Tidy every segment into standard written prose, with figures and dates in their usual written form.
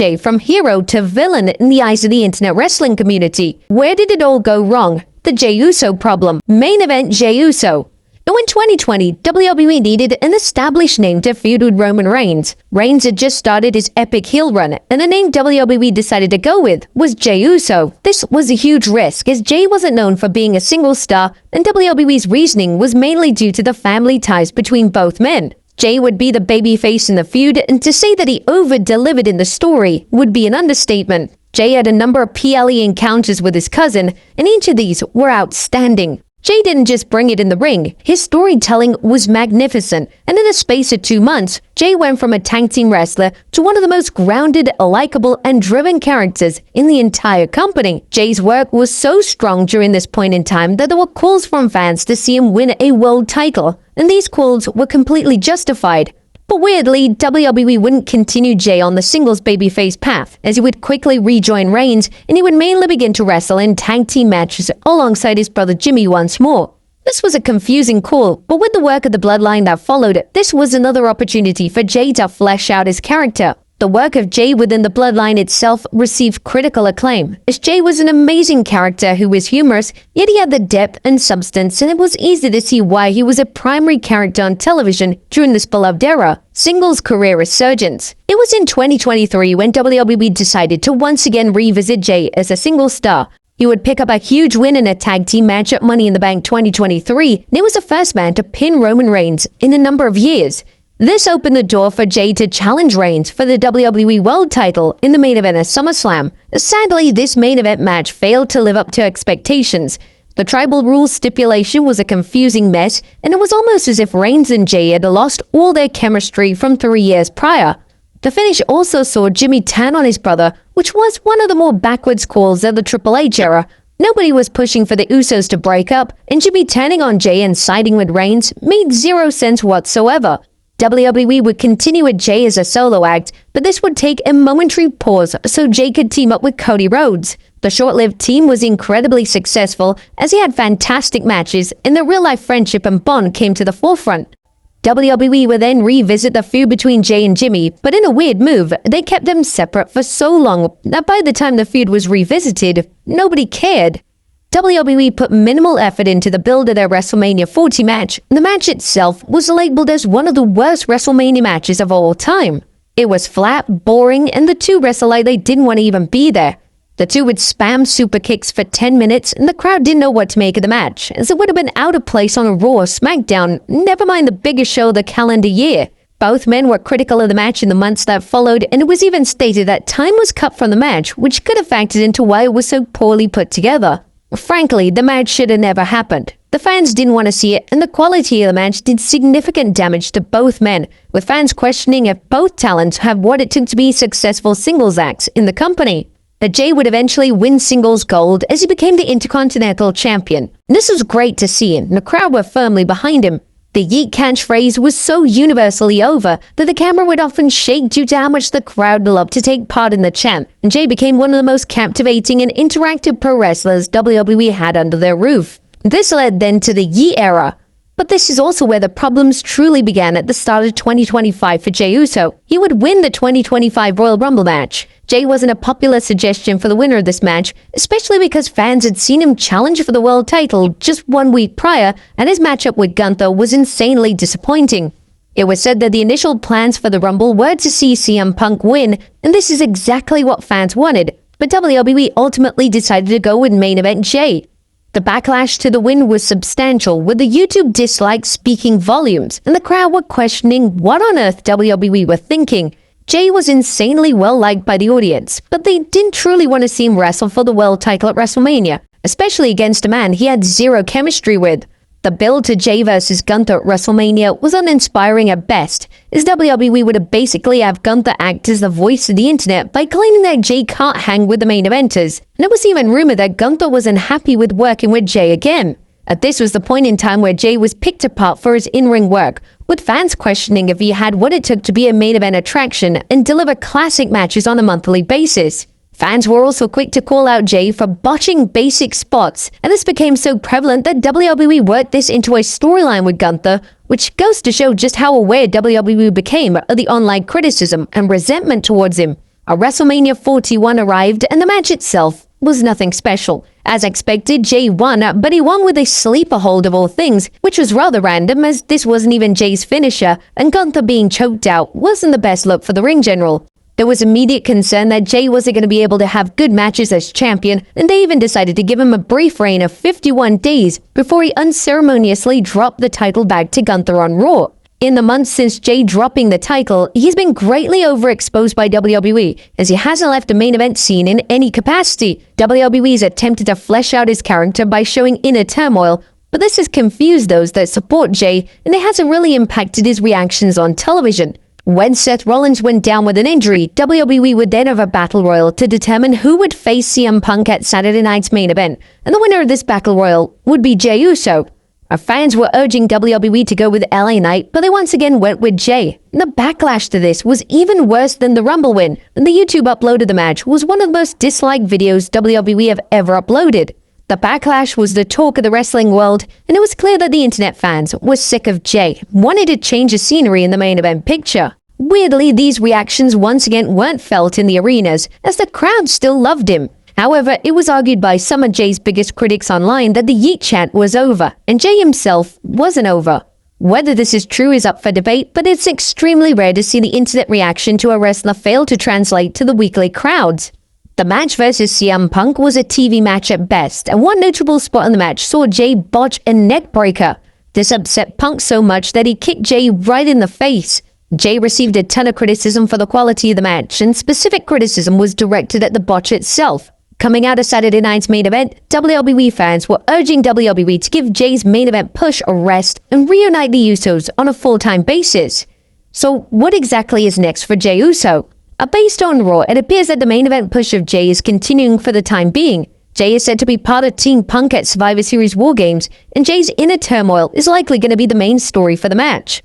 Jey from hero to villain in the eyes of the internet wrestling community. Where did it all go wrong? The Jey Uso problem. Main event Jey Uso. Now in 2020, WWE needed an established name to feud with Roman Reigns. Reigns had just started his epic heel run, and the name WWE decided to go with was Jey Uso. This was a huge risk, as Jey wasn't known for being a single star, and WWE's reasoning was mainly due to the family ties between both men. Jey would be the babyface in the feud, and to say that he over-delivered in the story would be an understatement. Jey had a number of PLE encounters with his cousin, and each of these were outstanding. Jey didn't just bring it in the ring, his storytelling was magnificent, and in a space of 2 months, Jey went from a tag team wrestler to one of the most grounded, likable, and driven characters in the entire company. Jey's work was so strong during this point in time that there were calls from fans to see him win a world title, and these calls were completely justified. But weirdly, WWE wouldn't continue Jey on the singles babyface path, as he would quickly rejoin Reigns, and he would mainly begin to wrestle in tag team matches alongside his brother Jimmy once more. This was a confusing call, but with the work of the Bloodline that followed, this was another opportunity for Jey to flesh out his character. The work of Jey within the Bloodline itself received critical acclaim, as Jey was an amazing character who was humorous, yet he had the depth and substance, and it was easy to see why he was a primary character on television during this beloved era. Singles career resurgence. It was in 2023 when WWE decided to once again revisit Jey as a single star. He would pick up a huge win in a tag team match at Money in the Bank 2023, and he was the first man to pin Roman Reigns in a number of years. This opened the door for Jey to challenge Reigns for the WWE World title in the main event of SummerSlam. Sadly, this main event match failed to live up to expectations. The tribal rules stipulation was a confusing mess, and it was almost as if Reigns and Jey had lost all their chemistry from 3 years prior. The finish also saw Jimmy turn on his brother, which was one of the more backwards calls of the Triple H era. Nobody was pushing for the Usos to break up, and Jimmy turning on Jey and siding with Reigns made zero sense whatsoever. WWE would continue with Jey as a solo act, but this would take a momentary pause so Jey could team up with Cody Rhodes. The short-lived team was incredibly successful as he had fantastic matches, and their real-life friendship and bond came to the forefront. WWE would then revisit the feud between Jey and Jimmy, but in a weird move, they kept them separate for so long that by the time the feud was revisited, nobody cared. WWE put minimal effort into the build of their WrestleMania 40 match. The match itself was labeled as one of the worst WrestleMania matches of all time. It was flat, boring, and the two wrestled like they didn't want to even be there. The two would spam super kicks for 10 minutes, and the crowd didn't know what to make of the match, as it would have been out of place on a Raw or SmackDown, never mind the biggest show of the calendar year. Both men were critical of the match in the months that followed, and it was even stated that time was cut from the match, which could have factored into why it was so poorly put together. Frankly, the match should have never happened. The fans didn't want to see it, and the quality of the match did significant damage to both men, with fans questioning if both talents have what it took to be successful singles acts in the company. Jey would eventually win singles gold as he became the Intercontinental Champion. This was great to see, and the crowd were firmly behind him. The yeet catchphrase was so universally over that the camera would often shake due to how much the crowd loved to take part in the chant, and Jey became one of the most captivating and interactive pro wrestlers WWE had under their roof. This led then to the yeet era. But this is also where the problems truly began at the start of 2025 for Jey Uso. He would win the 2025 Royal Rumble match. Jey wasn't a popular suggestion for the winner of this match, especially because fans had seen him challenge for the world title just 1 week prior, and his matchup with Gunther was insanely disappointing. It was said that the initial plans for the Rumble were to see CM Punk win, and this is exactly what fans wanted, but WWE ultimately decided to go with main event Jey. The backlash to the win was substantial, with the YouTube dislikes speaking volumes, and the crowd were questioning what on earth WWE were thinking. Jey was insanely well-liked by the audience, but they didn't truly want to see him wrestle for the world title at WrestleMania, especially against a man he had zero chemistry with. The build to Jey vs. Gunther at WrestleMania was uninspiring at best, as WWE would basically have Gunther act as the voice of the internet by claiming that Jey can't hang with the main eventers, and it was even rumored that Gunther was unhappy with working with Jey again. This was the point in time where Jey was picked apart for his in-ring work, with fans questioning if he had what it took to be a main event attraction and deliver classic matches on a monthly basis. Fans were also quick to call out Jey for botching basic spots, and this became so prevalent that WWE worked this into a storyline with Gunther, which goes to show just how aware WWE became of the online criticism and resentment towards him. A WrestleMania 41 arrived and the match itself was nothing special. As expected, Jey won, but he won with a sleeper hold of all things, which was rather random as this wasn't even Jey's finisher, and Gunther being choked out wasn't the best look for the ring general. There was immediate concern that Jey wasn't going to be able to have good matches as champion, and they even decided to give him a brief reign of 51 days before he unceremoniously dropped the title back to Gunther on Raw. In the months since Jey dropping the title, he's been greatly overexposed by WWE, as he hasn't left the main event scene in any capacity. WWE's attempted to flesh out his character by showing inner turmoil, but this has confused those that support Jey, and it hasn't really impacted his reactions on television. When Seth Rollins went down with an injury, WWE would then have a battle royal to determine who would face CM Punk at Saturday night's main event, and the winner of this battle royal would be Jey Uso. Our fans were urging WWE to go with LA Knight, but they once again went with Jey. The backlash to this was even worse than the Rumble win, and the YouTube upload of the match was one of the most disliked videos WWE have ever uploaded. The backlash was the talk of the wrestling world, and it was clear that the internet fans were sick of Jey, wanted to change the scenery in the main event picture. Weirdly, these reactions once again weren't felt in the arenas, as the crowd still loved him. However, it was argued by some of Jey's biggest critics online that the Yeet chant was over, and Jey himself wasn't over. Whether this is true is up for debate, but it's extremely rare to see the internet reaction to a wrestler fail to translate to the weekly crowds. The match versus CM Punk was a TV match at best, and one notable spot in the match saw Jey botch a neck breaker. This upset Punk so much that he kicked Jey right in the face. Jey received a ton of criticism for the quality of the match, and specific criticism was directed at the botch itself. Coming out of Saturday night's main event, WWE fans were urging WWE to give Jey's main event push a rest and reunite the Usos on a full-time basis. So what exactly is next for Jey Uso? Based on Raw, it appears that the main event push of Jey is continuing for the time being. Jey is said to be part of Team Punk at Survivor Series War Games, and Jey's inner turmoil is likely going to be the main story for the match.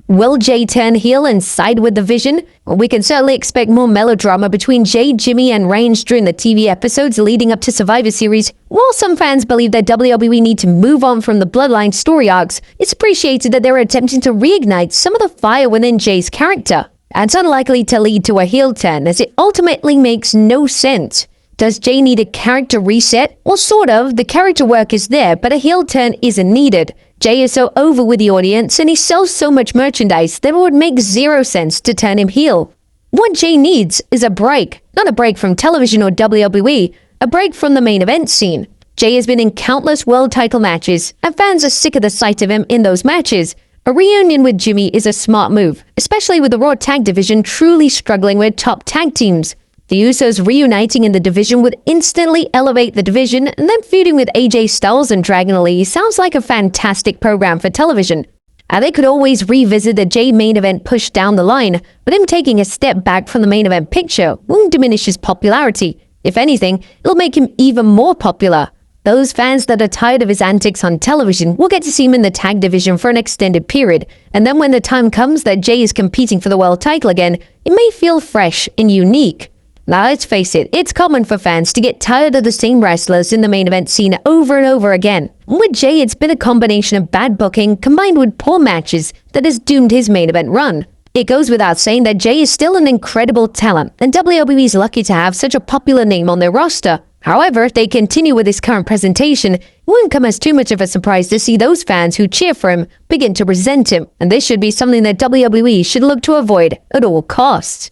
Will Jey turn heel and side with the Vision? Well, we can certainly expect more melodrama between Jey, Jimmy, and Reigns during the TV episodes leading up to Survivor Series. While some fans believe that WWE need to move on from the Bloodline story arcs, it's appreciated that they're attempting to reignite some of the fire within Jey's character. And it's unlikely to lead to a heel turn, as it ultimately makes no sense. Does Jey need a character reset? Well, sort of. The character work is there, but a heel turn isn't needed. Jey is so over with the audience, and he sells so much merchandise that it would make zero sense to turn him heel. What Jey needs is a break. Not a break from television or WWE, a break from the main event scene. Jey has been in countless world title matches, and fans are sick of the sight of him in those matches. A reunion with Jimmy is a smart move, especially with the Raw Tag Division truly struggling with top tag teams. The Usos reuniting in the division would instantly elevate the division, and then feuding with AJ Styles and Dragon Lee sounds like a fantastic program for television. They could always revisit the Jey main event push down the line, but him taking a step back from the main event picture won't diminish his popularity. If anything, it'll make him even more popular. Those fans that are tired of his antics on television will get to see him in the tag division for an extended period, and then when the time comes that Jey is competing for the world title again, it may feel fresh and unique. Now let's face it, it's common for fans to get tired of the same wrestlers in the main event scene over and over again. With Jey, it's been a combination of bad booking combined with poor matches that has doomed his main event run. It goes without saying that Jey is still an incredible talent, and WWE is lucky to have such a popular name on their roster. However, if they continue with his current presentation, it wouldn't come as too much of a surprise to see those fans who cheer for him begin to resent him, and this should be something that WWE should look to avoid at all costs.